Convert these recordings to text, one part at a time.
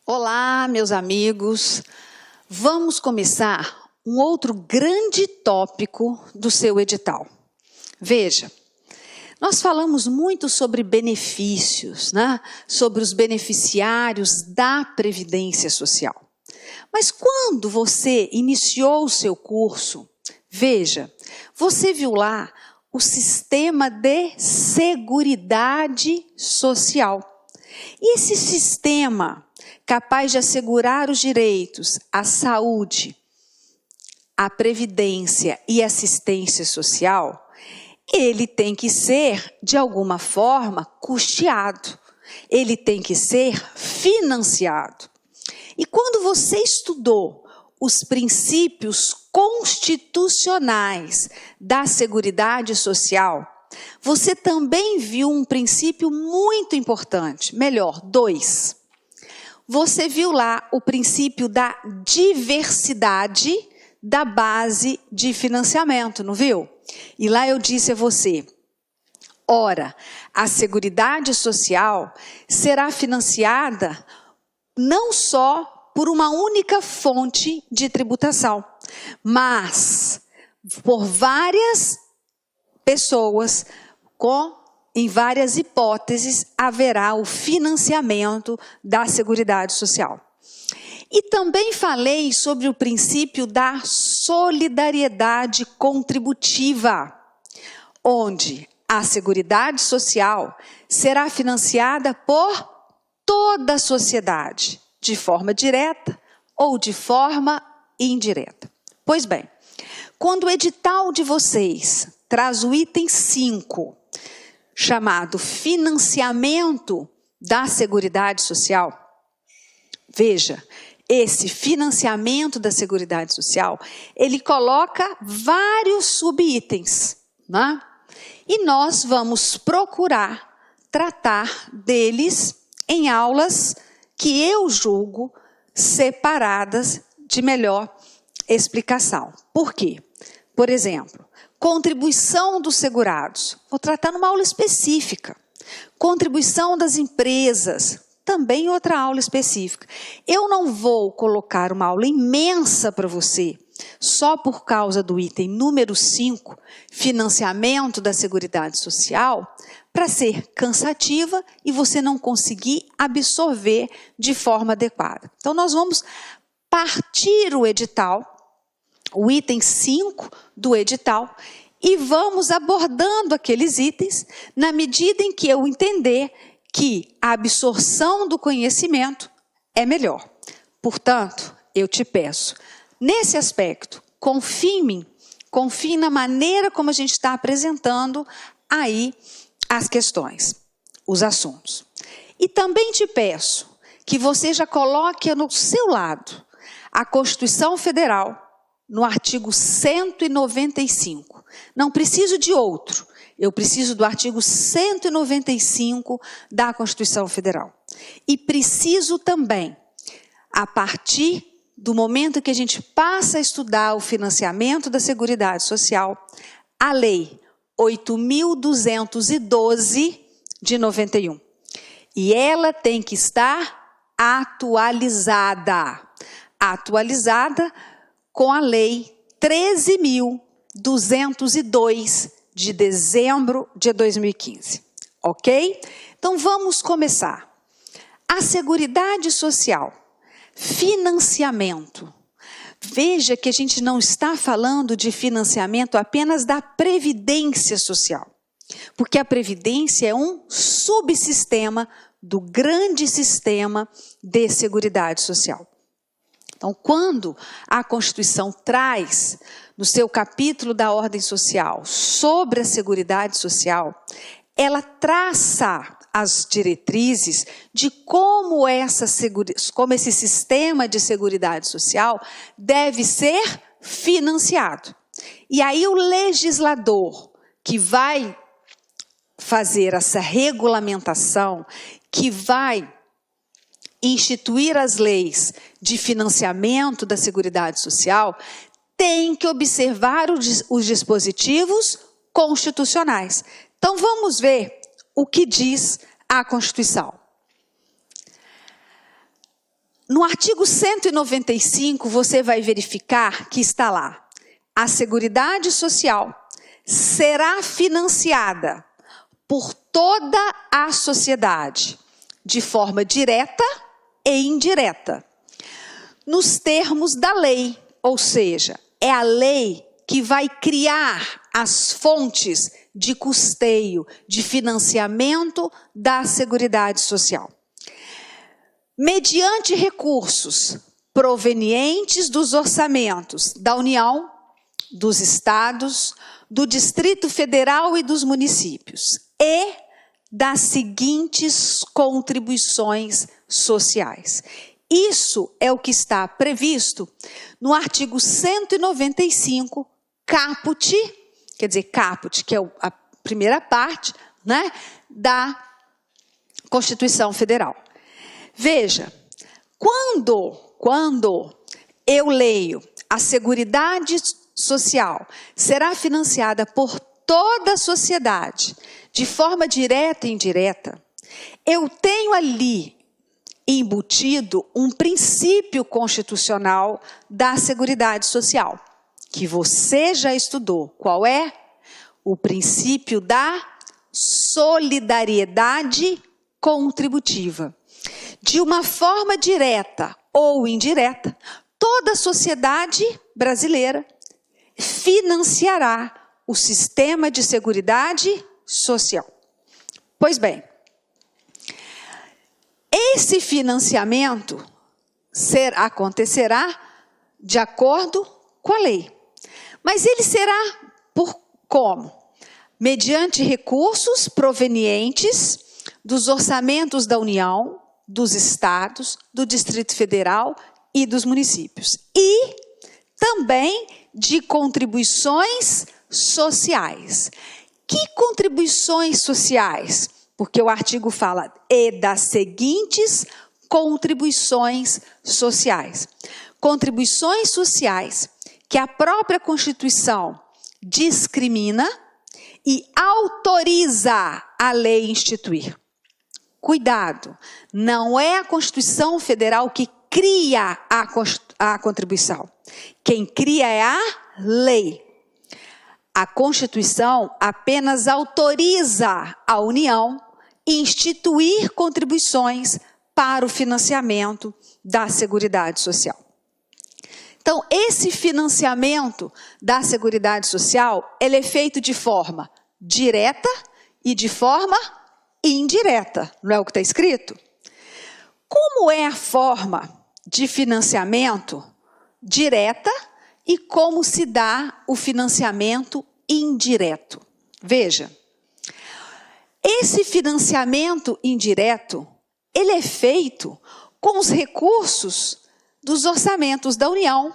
Olá, meus amigos. Vamos começar um outro grande tópico do seu edital. Veja, nós falamos muito sobre benefícios, né? Sobre os beneficiários da Previdência Social. Mas quando você iniciou o seu curso, veja, você viu lá o sistema de Seguridade Social. E esse sistema capaz de assegurar os direitos à saúde, à previdência e assistência social, ele tem que ser, de alguma forma, custeado. Ele tem que ser financiado. E quando você estudou os princípios constitucionais da Seguridade Social, você também viu um princípio muito importante, melhor, dois. Você viu lá o princípio da diversidade da base de financiamento, não viu? E lá eu disse a você, ora, a Seguridade Social será financiada não só por uma única fonte de tributação, mas por várias pessoas, em várias hipóteses, haverá o financiamento da Seguridade Social. E também falei sobre o princípio da solidariedade contributiva, onde a Seguridade Social será financiada por toda a sociedade, de forma direta ou de forma indireta. Pois bem, quando o edital de vocês traz o item 5, chamado financiamento da Seguridade Social, veja, esse financiamento da Seguridade Social, ele coloca vários subitens, né? E nós vamos procurar tratar deles em aulas que eu julgo separadas de melhor explicação. Por quê? Por exemplo, contribuição dos segurados, vou tratar numa aula específica. Contribuição das empresas, também outra aula específica. Eu não vou colocar uma aula imensa para você, só por causa do item número 5, financiamento da Seguridade Social, para ser cansativa e você não conseguir absorver de forma adequada. Então, nós vamos partir o edital, o item 5 do edital, e vamos abordando aqueles itens na medida em que eu entender que a absorção do conhecimento é melhor. Portanto, eu te peço, nesse aspecto, confie em mim, confie na maneira como a gente está apresentando aí as questões, os assuntos. E também te peço que você já coloque no seu lado a Constituição Federal, no artigo 195. Não preciso de outro, eu preciso do artigo 195 da Constituição Federal. E preciso também, a partir do momento que a gente passa a estudar o financiamento da Seguridade Social, a Lei 8.212 de 91. E ela tem que estar atualizada. Atualizada com a Lei 13.202 de dezembro de 2015. Ok? Então vamos começar. A Seguridade Social, financiamento. Veja que a gente não está falando de financiamento apenas da Previdência Social, porque a Previdência é um subsistema do grande sistema de Seguridade Social. Então, quando a Constituição traz, no seu capítulo da ordem social, sobre a Seguridade Social, ela traça as diretrizes de como esse sistema de Seguridade Social deve ser financiado. E aí o legislador que vai fazer essa regulamentação, que vai instituir as leis de financiamento da Seguridade Social, tem que observar os dispositivos constitucionais. Então vamos ver o que diz a Constituição. No artigo 195, você vai verificar que está lá: a Seguridade Social será financiada por toda a sociedade, de forma direta e indireta, nos termos da lei, ou seja, é a lei que vai criar as fontes de custeio, de financiamento da Seguridade Social. Mediante recursos provenientes dos orçamentos da União, dos estados, do Distrito Federal e dos municípios, e das seguintes contribuições sociais. Isso é o que está previsto no artigo 195, caput, quer dizer, caput, que é a primeira parte, né, da Constituição Federal. Veja, quando eu leio a Seguridade Social será financiada por toda a sociedade, de forma direta e indireta, eu tenho ali embutido um princípio constitucional da Seguridade Social, que você já estudou. Qual é? O princípio da solidariedade contributiva. De uma forma direta ou indireta, toda a sociedade brasileira financiará o sistema de seguridade social. Pois bem, esse financiamento acontecerá de acordo com a lei. Mas ele será por como? Mediante recursos provenientes dos orçamentos da União, dos estados, do Distrito Federal e dos municípios. E também de contribuições sociais. Que contribuições sociais? Porque o artigo fala das seguintes contribuições sociais. Contribuições sociais que a própria Constituição discrimina e autoriza a lei instituir. Cuidado, não é a Constituição Federal que cria a contribuição. Quem cria é a lei. A Constituição apenas autoriza a União a instituir contribuições para o financiamento da Seguridade Social. Então, esse financiamento da Seguridade Social, ele é feito de forma direta e de forma indireta, não é o que está escrito? Como é a forma de financiamento direta e como se dá o financiamento indireto? Veja, esse financiamento indireto, ele é feito com os recursos dos orçamentos da União,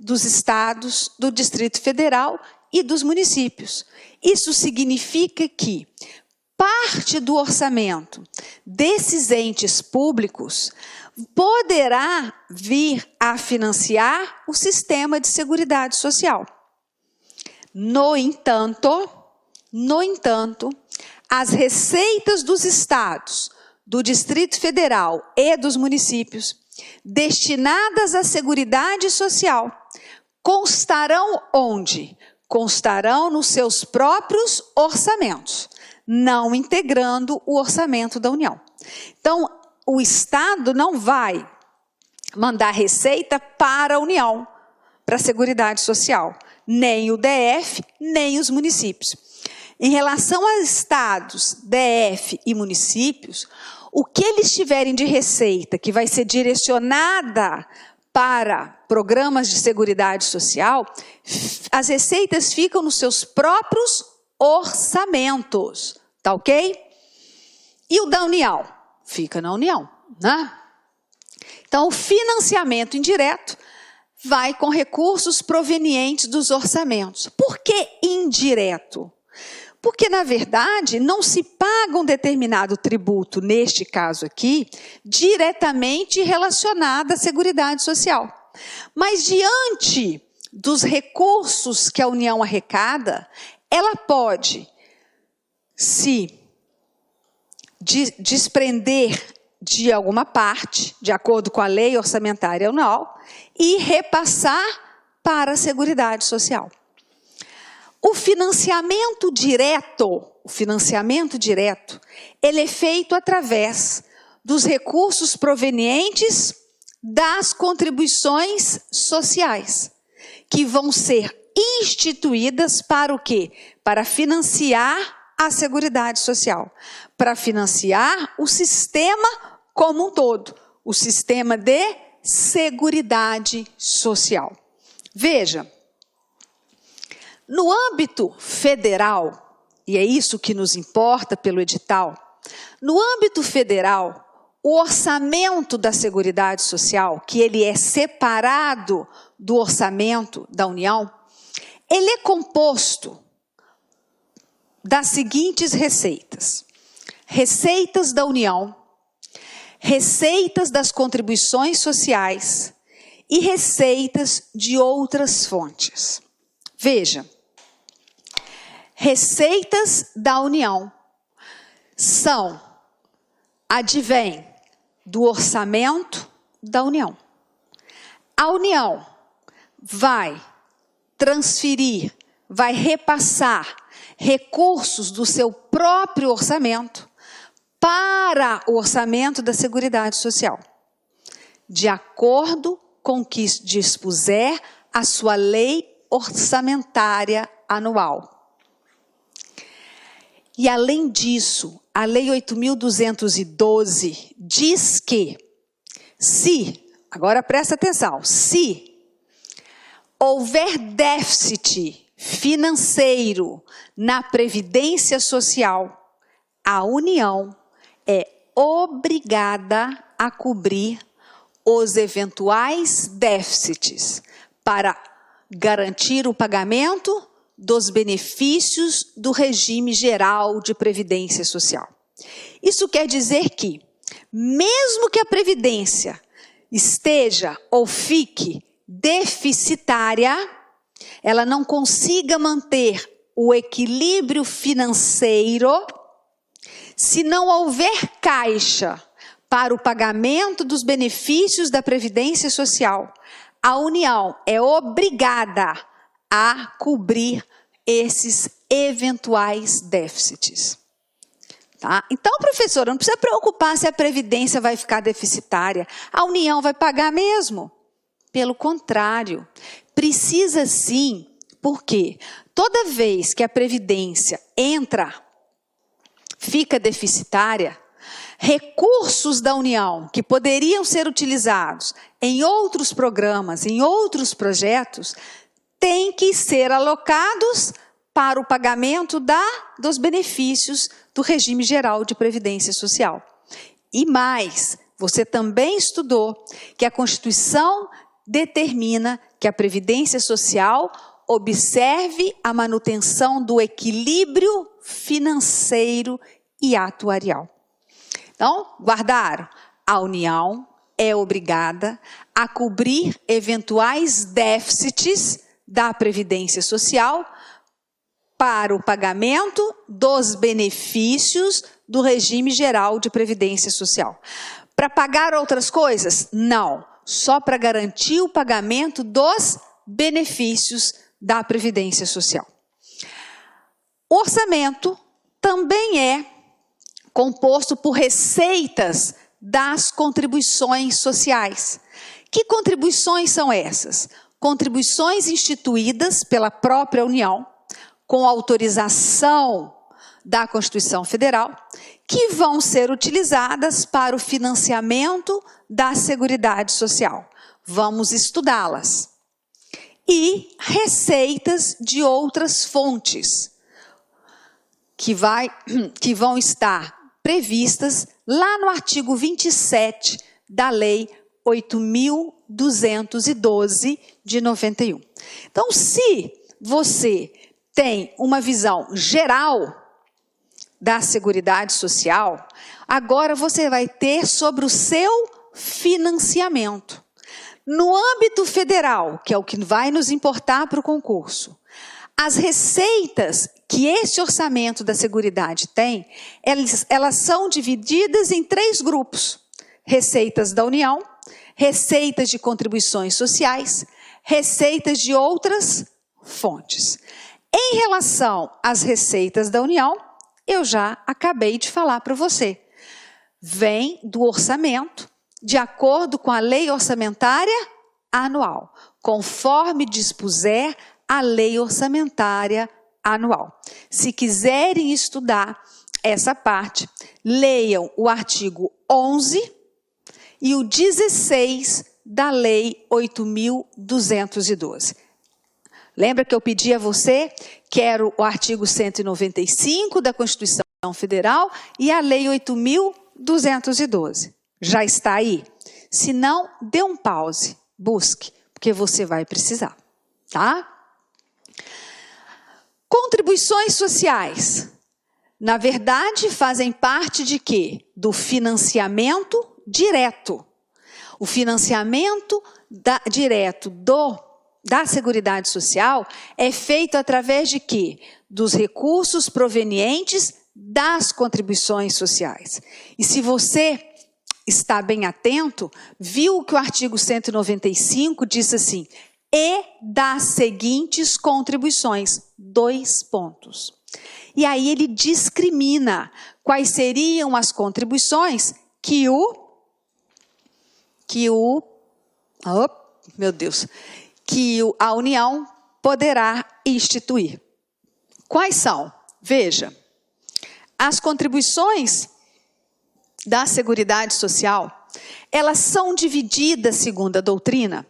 dos estados, do Distrito Federal e dos municípios. Isso significa que parte do orçamento desses entes públicos poderá vir a financiar o sistema de seguridade social. No entanto, as receitas dos estados, do Distrito Federal e dos municípios, destinadas à Seguridade Social, constarão onde? Constarão nos seus próprios orçamentos, não integrando o orçamento da União. Então, o Estado não vai mandar receita para a União, para a Seguridade Social, nem o DF, nem os municípios. Em relação a estados, DF e municípios, o que eles tiverem de receita que vai ser direcionada para programas de seguridade social, as receitas ficam nos seus próprios orçamentos, tá ok? E o da União? Fica na União, né? Então, o financiamento indireto vai com recursos provenientes dos orçamentos. Por que indireto? Porque, na verdade, não se paga um determinado tributo, neste caso aqui, diretamente relacionado à Seguridade Social. Mas, diante dos recursos que a União arrecada, ela pode se desprender de alguma parte, de acordo com a lei orçamentária anual, e repassar para a Seguridade Social. O financiamento direto, ele é feito através dos recursos provenientes das contribuições sociais, que vão ser instituídas para o quê? Para financiar a Seguridade Social, para financiar o sistema como um todo, o sistema de Seguridade Social. Veja, no âmbito federal, e é isso que nos importa pelo edital, no âmbito federal, o orçamento da Seguridade Social, que ele é separado do orçamento da União, ele é composto das seguintes receitas: receitas da União, receitas das contribuições sociais e receitas de outras fontes. Veja, receitas da União advêm do orçamento da União. A União vai transferir, vai repassar recursos do seu próprio orçamento para o orçamento da Seguridade Social, de acordo com o que dispuser a sua lei orçamentária anual. E além disso, a Lei 8.212 diz que agora presta atenção, se houver déficit financeiro na Previdência Social, a União é obrigada a cobrir os eventuais déficits para garantir o pagamento dos benefícios do regime geral de Previdência Social. Isso quer dizer que, mesmo que a Previdência esteja ou fique deficitária, ela não consiga manter o equilíbrio financeiro, se não houver caixa para o pagamento dos benefícios da Previdência Social, a União é obrigada a cobrir esses eventuais déficits. Tá? Então, professora, não precisa preocupar se a Previdência vai ficar deficitária. A União vai pagar mesmo. Pelo contrário, precisa sim, porque toda vez que a Previdência fica deficitária, recursos da União que poderiam ser utilizados em outros programas, em outros projetos, têm que ser alocados para o pagamento dos benefícios do regime geral de Previdência Social. E mais, você também estudou que a Constituição determina que a Previdência Social observe a manutenção do equilíbrio financeiro e atuarial. Então, guardaram? A União é obrigada a cobrir eventuais déficits da Previdência Social para o pagamento dos benefícios do regime geral de Previdência Social. Para pagar outras coisas? Não, só para garantir o pagamento dos benefícios da Previdência Social. O orçamento também é composto por receitas das contribuições sociais. Que contribuições são essas? Contribuições instituídas pela própria União, com autorização da Constituição Federal, que vão ser utilizadas para o financiamento da Seguridade Social. Vamos estudá-las. E receitas de outras fontes, que vão estar previstas lá no artigo 27 da Lei 8.212 de 91. Então, se você tem uma visão geral da Seguridade Social, agora você vai ter sobre o seu financiamento. No âmbito federal, que é o que vai nos importar para o concurso, as receitas que esse orçamento da Seguridade tem, elas são divididas em 3 grupos. receitas da União, receitas de contribuições sociais, receitas de outras fontes. Em relação às receitas da União, eu já acabei de falar para você. Vem do orçamento, de acordo com a lei orçamentária anual, conforme dispuser a lei orçamentária anual. Se quiserem estudar essa parte, leiam o artigo 11 e o 16 da Lei 8.212. Lembra que eu pedi a você que era o artigo 195 da Constituição Federal e a Lei 8.212. Já está aí? Se não, dê um pause, busque, porque você vai precisar, tá? Contribuições sociais, na verdade, fazem parte de quê? Do financiamento direto. O financiamento direto da Seguridade Social é feito através de quê? Dos recursos provenientes das contribuições sociais. E se você está bem atento, viu que o artigo 195 diz assim, e das seguintes contribuições, 2 pontos. E aí ele discrimina quais seriam as contribuições que a União poderá instituir. Quais são? Veja, as contribuições da Seguridade Social, elas são divididas, segundo a doutrina,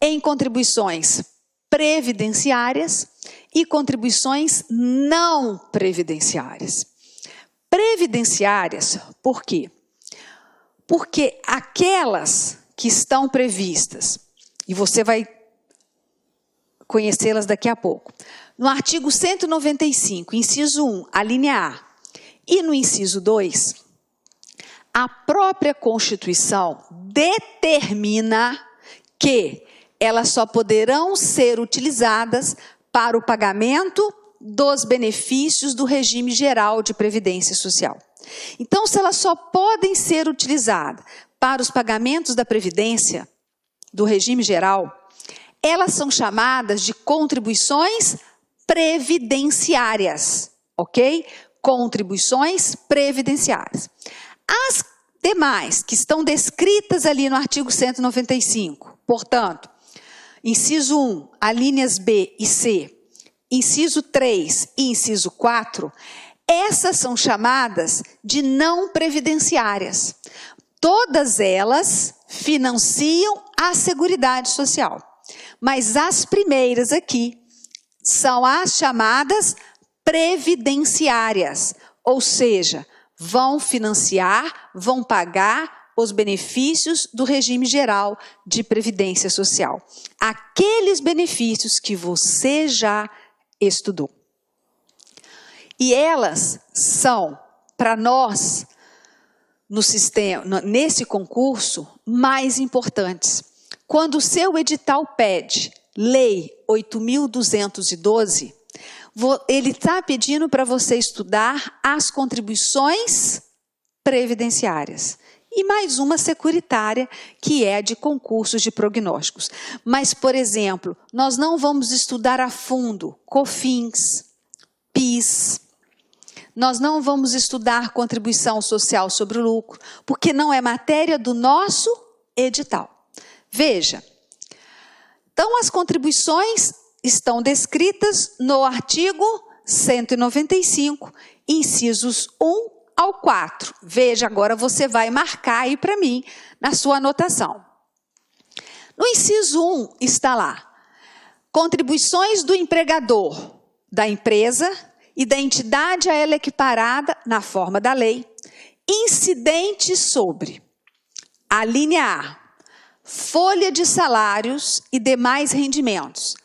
em contribuições previdenciárias e contribuições não previdenciárias. Previdenciárias, por quê? Porque aquelas que estão previstas, e você vai conhecê-las daqui a pouco, no artigo 195, inciso 1, a linha A, e no inciso 2, a própria Constituição determina que elas só poderão ser utilizadas para o pagamento dos benefícios do regime geral de previdência social. Então, se elas só podem ser utilizadas para os pagamentos da previdência do regime geral, elas são chamadas de contribuições previdenciárias, ok? Contribuições previdenciárias. As demais, que estão descritas ali no artigo 195, portanto, inciso 1, alíneas B e C, inciso 3 e inciso 4, essas são chamadas de não previdenciárias. Todas elas financiam a Seguridade Social. Mas as primeiras aqui são as chamadas previdenciárias, ou seja, vão financiar, vão pagar os benefícios do regime geral de previdência social. Aqueles benefícios que você já estudou. E elas são, para nós, no sistema, nesse concurso, mais importantes. Quando o seu edital pede Lei 8.212, ele está pedindo para você estudar as contribuições previdenciárias. E mais uma securitária, que é a de concursos de prognósticos. Mas, por exemplo, nós não vamos estudar a fundo COFINS, PIS. Nós não vamos estudar contribuição social sobre o lucro, porque não é matéria do nosso edital. Veja, então as contribuições estão descritas no artigo 195, incisos 1 ao 4. Veja, agora você vai marcar aí para mim na sua anotação. No inciso 1 está lá, contribuições do empregador, da empresa e da entidade a ela equiparada na forma da lei, incidentes sobre a linha A, folha de salários e demais rendimentos,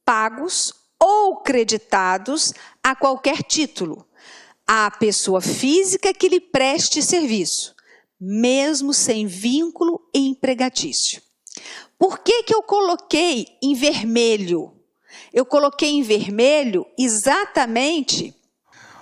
pagos ou creditados a qualquer título, à pessoa física que lhe preste serviço, mesmo sem vínculo empregatício. Por que eu coloquei em vermelho? Eu coloquei em vermelho exatamente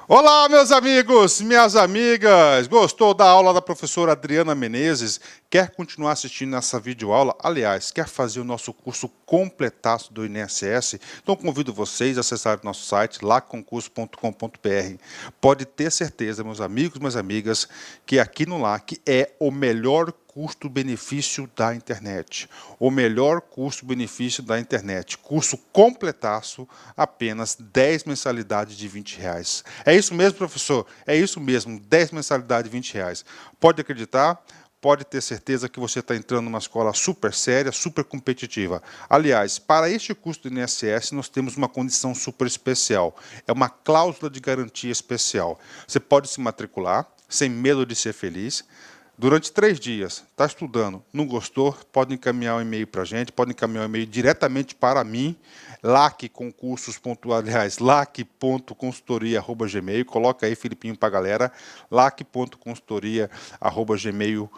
Olá, meus amigos, minhas amigas! Gostou da aula da professora Adriana Menezes? Quer continuar assistindo essa videoaula? Aliás, quer fazer o nosso curso completaço do INSS? Então convido vocês a acessar o nosso site, lacconcurso.com.br. Pode ter certeza, meus amigos, minhas amigas, que aqui no LAC é o melhor custo-benefício da internet. O melhor custo-benefício da internet. Curso completaço, apenas 10 mensalidades de R$ 20. É isso mesmo, professor? É isso mesmo, 10 mensalidades de R$ 20. Pode acreditar? Pode ter certeza que você está entrando numa escola super séria, super competitiva. Aliás, para este curso do INSS, nós temos uma condição super especial. É uma cláusula de garantia especial. Você pode se matricular, sem medo de ser feliz. Durante 3 dias, está estudando, não gostou, pode encaminhar um e-mail para a gente, pode encaminhar um e-mail diretamente para mim, lac.consultoria@gmail, coloca aí, Filipinho, para a galera, lac.consultoria@gmail,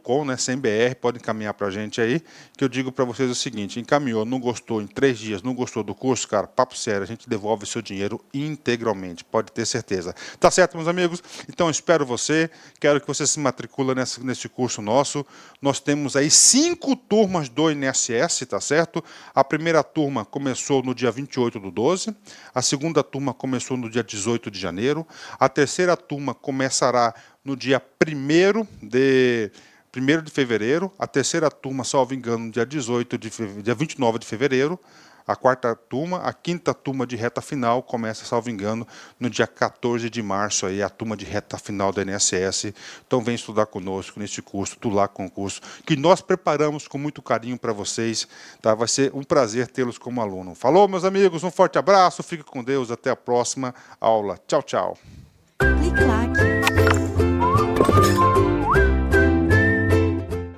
.com, né, sem BR, pode encaminhar para a gente aí, que eu digo para vocês o seguinte, encaminhou, não gostou em 3 dias, não gostou do curso, cara, papo sério, a gente devolve seu dinheiro integralmente, pode ter certeza. Tá certo, meus amigos? Então, espero você, quero que você se matricule nesse curso nosso. Nós temos aí 5 turmas do INSS, tá certo? A primeira turma começou no dia 28/12, a segunda turma começou no dia 18 de janeiro, a terceira turma começará no dia 1º de fevereiro, a terceira turma, salvo engano, no dia 29 de fevereiro, a quarta turma, a quinta turma de reta final começa, salvo engano, no dia 14 de março, aí, a turma de reta final da INSS. Então vem estudar conosco neste curso do LAC Concurso, que nós preparamos com muito carinho para vocês. Tá? Vai ser um prazer tê-los como aluno. Falou, meus amigos, um forte abraço, fique com Deus, até a próxima aula. Tchau, tchau. Clique lá.